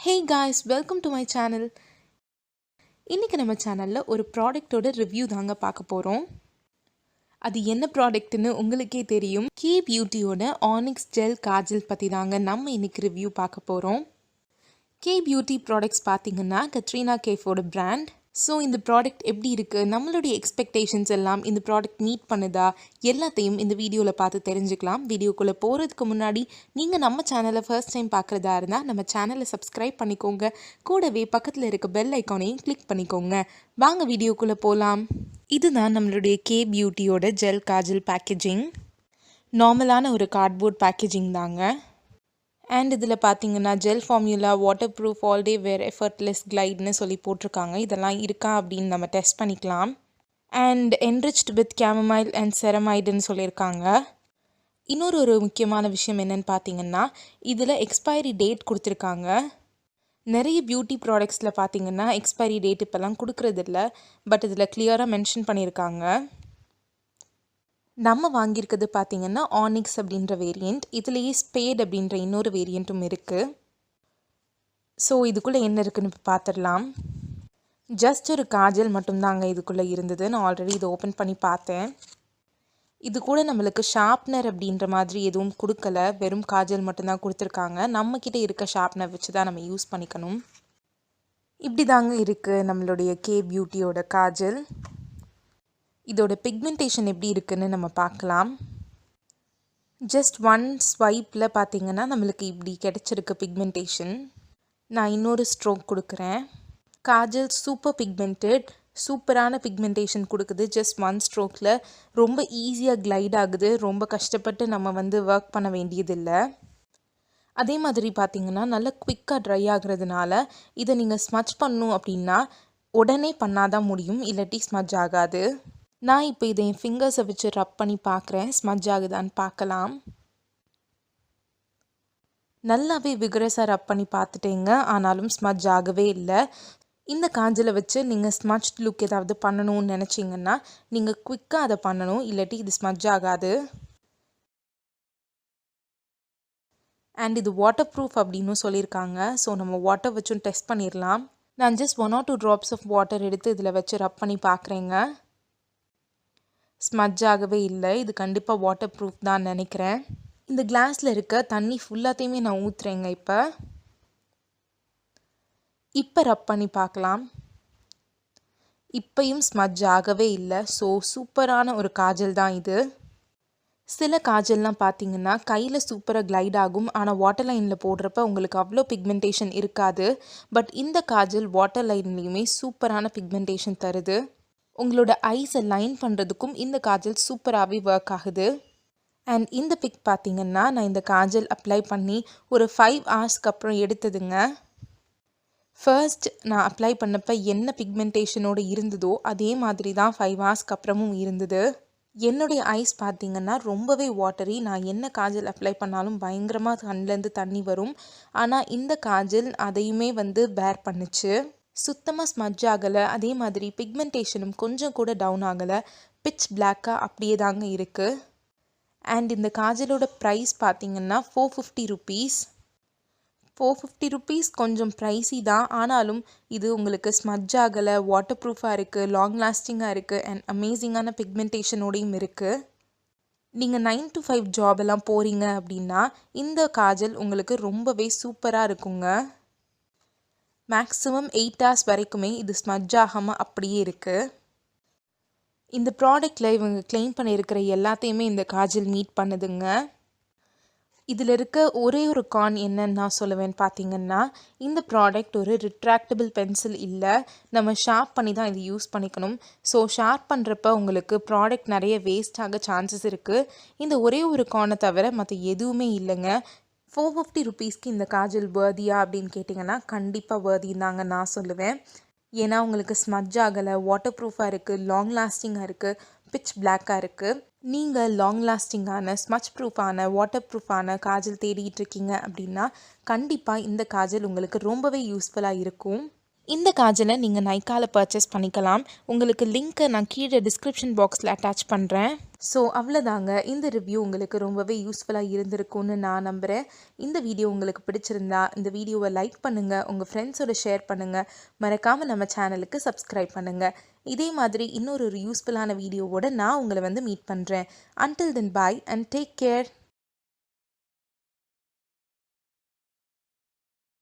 Hey guys, welcome to my channel. இன்னைக்கு நம்ம சேனல்ல ஒரு ப்ராடக்ட்டோட ரிவ்யூ தாங்க பார்க்க போறோம். அது என்ன ப்ராடக்ட்னு உங்களுக்கே தெரியும். Kaybeautyயோட Onyx ஜெல் காஜல் பத்தி தாங்க நம்ம இன்னைக்கு ரிவ்யூ பார்க்க போறோம். Kaybeauty ப்ராடக்ட்ஸ் பாத்தீங்கன்னா கத்ரீனா கேஃபோட பிராண்ட். ஸோ இந்த ப்ராடக்ட் எப்படி இருக்குது, நம்மளுடைய எக்ஸ்பெக்டேஷன்ஸ் எல்லாம் இந்த ப்ராடக்ட் மீட் பண்ணுதா, எல்லாத்தையும் இந்த வீடியோவில் பார்த்து தெரிஞ்சுக்கலாம். வீடியோக்குள்ளே போகிறதுக்கு முன்னாடி நீங்கள் நம்ம சேனலை ஃபர்ஸ்ட் டைம் பார்க்குறதா இருந்தால் நம்ம சேனலை சப்ஸ்கிரைப் பண்ணிக்கோங்க. கூடவே பக்கத்தில் இருக்க பெல் ஐக்கானையும் கிளிக் பண்ணிக்கோங்க. வாங்க வீடியோக்குள்ளே போகலாம். இதுதான் நம்மளுடைய Kaybeautyயோட ஜெல் காஜல் பேக்கேஜிங். நார்மலான ஒரு கார்ட்போர்ட் பேக்கேஜிங் தாங்க. அண்ட் இதில் பார்த்தீங்கன்னா gel formula, waterproof, all day wear, effortless கிளைட்னு சொல்லி போட்டிருக்காங்க. இதெல்லாம் இருக்கா அப்படின்னு நம்ம டெஸ்ட் பண்ணிக்கலாம். And enriched with chamomile and செரமைடுன்னு சொல்லியிருக்காங்க. இன்னொரு முக்கியமான விஷயம் என்னென்னு பார்த்தீங்கன்னா இதில் எக்ஸ்பைரி டேட் கொடுத்துருக்காங்க. நிறைய பியூட்டி ப்ராடக்ட்ஸில் பார்த்தீங்கன்னா எக்ஸ்பைரி டேட் இப்போல்லாம் கொடுக்குறதில்ல, பட் இதில் கிளியராக மென்ஷன் பண்ணியிருக்காங்க. நம்ம வாங்கியிருக்கிறது பார்த்தீங்கன்னா ஆனிக்ஸ் அப்படின்ற வேரியண்ட். இதுலேயே ஸ்பேட் அப்படின்ற இன்னொரு வேரியண்ட்டும் இருக்குது. ஸோ இதுக்குள்ளே என்ன இருக்குன்னு இப்போ பார்த்துடலாம். ஜஸ்ட் ஒரு காஜல் மட்டும்தாங்க இதுக்குள்ளே இருந்தது. நான் ஆல்ரெடி இதை ஓப்பன் பண்ணி பார்த்தேன். இது கூட நம்மளுக்கு ஷார்ப்னர் அப்படின்ற மாதிரி எதுவும் கொடுக்கல, வெறும் காஜல் மட்டும்தான் கொடுத்துருக்காங்க. நம்மக்கிட்ட இருக்க ஷார்ப்னர் வச்சு தான் நம்ம யூஸ் பண்ணிக்கணும். இப்படி தாங்க இருக்குது நம்மளுடைய Kaybeautyயோட காஜல். இதோட பிக்மெண்டேஷன் எப்படி இருக்குன்னு நம்ம பார்க்கலாம். ஜஸ்ட் ஒன் ஸ்வைப்பில் பார்த்தீங்கன்னா நம்மளுக்கு இப்படி கிடச்சிருக்கு பிக்மெண்டேஷன். நான் இன்னொரு ஸ்ட்ரோக் கொடுக்குறேன். காஜல் சூப்பர் பிக்மெண்டட், சூப்பரான பிக்மெண்டேஷன் கொடுக்குது. ஜஸ்ட் ஒன் ஸ்ட்ரோக்கில் ரொம்ப ஈஸியாக கிளைட் ஆகுது. ரொம்ப கஷ்டப்பட்டு நம்ம ஒர்க் பண்ண வேண்டியதில்லை. அதே மாதிரி பார்த்தீங்கன்னா நல்லா குவிக்காக ட்ரை ஆகுறதுனால இதை நீங்கள் ஸ்மட்ச் பண்ணணும் அப்படின்னா உடனே பண்ணாதான் முடியும், இல்லாட்டி ஸ்மட்ச் ஆகாது. நான் இப்போ இதை என் ஃபிங்கர்ஸை வச்சு ரப் பண்ணி பார்க்குறேன், ஸ்மட்ச் ஆகுதான்னு பார்க்கலாம். நல்லாவே விகரஸாக ரப் பண்ணி பார்த்துட்டேங்க, ஆனாலும் ஸ்மட்ச் ஆகவே இல்லை. இந்த காஜலை வச்சு நீங்கள் ஸ்மட்ச் லுக் ஏதாவது பண்ணணும்னு நினச்சிங்கன்னா நீங்கள் குவிக்காக அதை பண்ணணும், இல்லாட்டி இது ஸ்மட்ச் ஆகாது. அண்ட் இது வாட்டர் ப்ரூஃப் அப்படின்னு சொல்லியிருக்காங்க. ஸோ நம்ம வாட்டர் வச்சும் டெஸ்ட் பண்ணிடலாம். நான் just 1 or 2 drops of water எடுத்து இதில் வச்சு ரப் பண்ணி பார்க்குறேங்க. ஸ்மட்ச் ஆகவே இல்லை. இது கண்டிப்பாக வாட்டர் ப்ரூஃப் தான் நினைக்கிறேன். இந்த கிளாஸில் இருக்க தண்ணி ஃபுல்லாத்தையுமே நான் ஊற்றுறேங்க. இப்போ ரப் பண்ணி பார்க்கலாம். இப்பையும் ஸ்மட்ச் ஆகவே இல்லை. ஸோ சூப்பரான ஒரு காஜல் தான் இது. சில காஜல்லாம் பார்த்தீங்கன்னா கையில் சூப்பராக கிளைட் ஆகும், ஆனால் வாட்டர் லைனில் போடுறப்ப உங்களுக்கு அவ்வளோ பிக்மெண்டேஷன் இருக்காது. பட் இந்த காஜல் வாட்டர் லைன்லேயுமே சூப்பரான பிக்மெண்டேஷன் தருது. உங்களோட ஐஸை லைன் பண்ணுறதுக்கும் இந்த காஜல் சூப்பராகவே ஒர்க் ஆகுது. அண்ட் இந்த பிக் பார்த்தீங்கன்னா நான் இந்த காஜல் அப்ளை பண்ணி ஒரு 5 hours அப்புறம் எடுத்ததுங்க. ஃபர்ஸ்ட் நான் அப்ளை பண்ணப்போ என்ன பிக்மெண்டேஷனோடு இருந்ததோ அதே மாதிரி தான் 5 hours அப்புறமும் இருந்தது. என்னுடைய ஐஸ் பார்த்தீங்கன்னா ரொம்பவே வாட்டரி. நான் என்ன காஜல் அப்ளை பண்ணாலும் பயங்கரமாக கண்ணிலேருந்து தண்ணி வரும். ஆனால் இந்த காஜல் அதையுமே பேர் பண்ணுச்சு. சுத்தமாக ஸ்மட்ச் ஆகலை. அதே மாதிரி பிக்மெண்டேஷனும் கொஞ்சம் கூட டவுன் ஆகலை. பிட்ச் பிளாக்காக அப்படியே தாங்க இருக்குது. அண்ட் இந்த காஜலோட ப்ரைஸ் பார்த்தீங்கன்னா 450 rupees. 450 rupees கொஞ்சம் ப்ரைஸி தான், ஆனாலும் இது உங்களுக்கு ஸ்மட்ச் ஆகலை, வாட்டர் ப்ரூஃபாக இருக்குது, லாங் லாஸ்டிங்காக இருக்குது, அண்ட் அமேசிங்கான பிக்மெண்டேஷனோடையும் இருக்குது. நீங்கள் 9 to 5 ஜாப் எல்லாம் போகிறீங்க அப்படின்னா இந்த காஜல் உங்களுக்கு ரொம்பவே சூப்பராக இருக்குங்க. மேக்ஸிமம் 8 hours வரைக்குமே இது ஸ்மட்ச் ஆகாமல் அப்படியே இருக்குது. இந்த ப்ராடக்டில் இவங்க கிளைம் பண்ணியிருக்கிற எல்லாத்தையுமே இந்த காஜல் மீட் பண்ணுதுங்க. இதில் இருக்க ஒரே ஒரு கான் என்னன்னு நான் சொல்லுவேன்னு பார்த்தீங்கன்னா இந்த ப்ராடக்ட் ஒரு ரிட்ராக்டபிள் பென்சில் இல்லை. நம்ம ஷார்ப் பண்ணி தான் இது யூஸ் பண்ணிக்கணும். ஸோ ஷார்ப் பண்ணுறப்ப உங்களுக்கு ப்ராடக்ட் நிறைய வேஸ்ட் ஆக சான்சஸ் இருக்குது. இந்த ஒரே ஒரு கானை தவிர மற்ற எதுவுமே இல்லைங்க. 450 rupeesக்கு இந்த காஜல் வேர்தியா அப்படின்னு கேட்டிங்கன்னா கண்டிப்பாக வேர்தின்னு தாங்க நான் சொல்லுவேன். ஏன்னா உங்களுக்கு ஸ்மட்ச் ஆகலை, வாட்டர் ப்ரூஃபாக இருக்குது, லாங் லாஸ்டிங்காக இருக்குது, பிட்ச் பிளாக்காக இருக்குது. நீங்கள் லாங் லாஸ்டிங்கான, ஸ்மட்ச் ப்ரூஃபான, வாட்டர் ப்ரூஃபான காஜல் தேடிட்டு இருக்கீங்க அப்படின்னா கண்டிப்பாக இந்த காஜல் உங்களுக்கு ரொம்பவே யூஸ்ஃபுல்லாக இருக்கும். இந்த காஜலை நீங்கள் நைக்காவில் பர்ச்சேஸ் பண்ணிக்கலாம். உங்களுக்கு லிங்க்கை நான் கீழே டிஸ்கிரிப்ஷன் பாக்ஸில் அட்டாச் பண்ணுறேன். ஸோ அவ்வளோதாங்க. இந்த ரிவ்யூ உங்களுக்கு ரொம்பவே யூஸ்ஃபுல்லாக இருந்திருக்கும்னு நான் நம்புகிறேன். இந்த வீடியோ உங்களுக்கு பிடிச்சிருந்தா இந்த வீடியோவை லைக் பண்ணுங்கள், உங்கள் ஃப்ரெண்ட்ஸோட ஷேர் பண்ணுங்கள், மறக்காமல் நம்ம சேனலுக்கு சப்ஸ்கிரைப் பண்ணுங்கள். இதே மாதிரி இன்னொரு யூஸ்ஃபுல்லான வீடியோவோட நான் உங்களை மீட் பண்ணுறேன். Until then, bye and take care.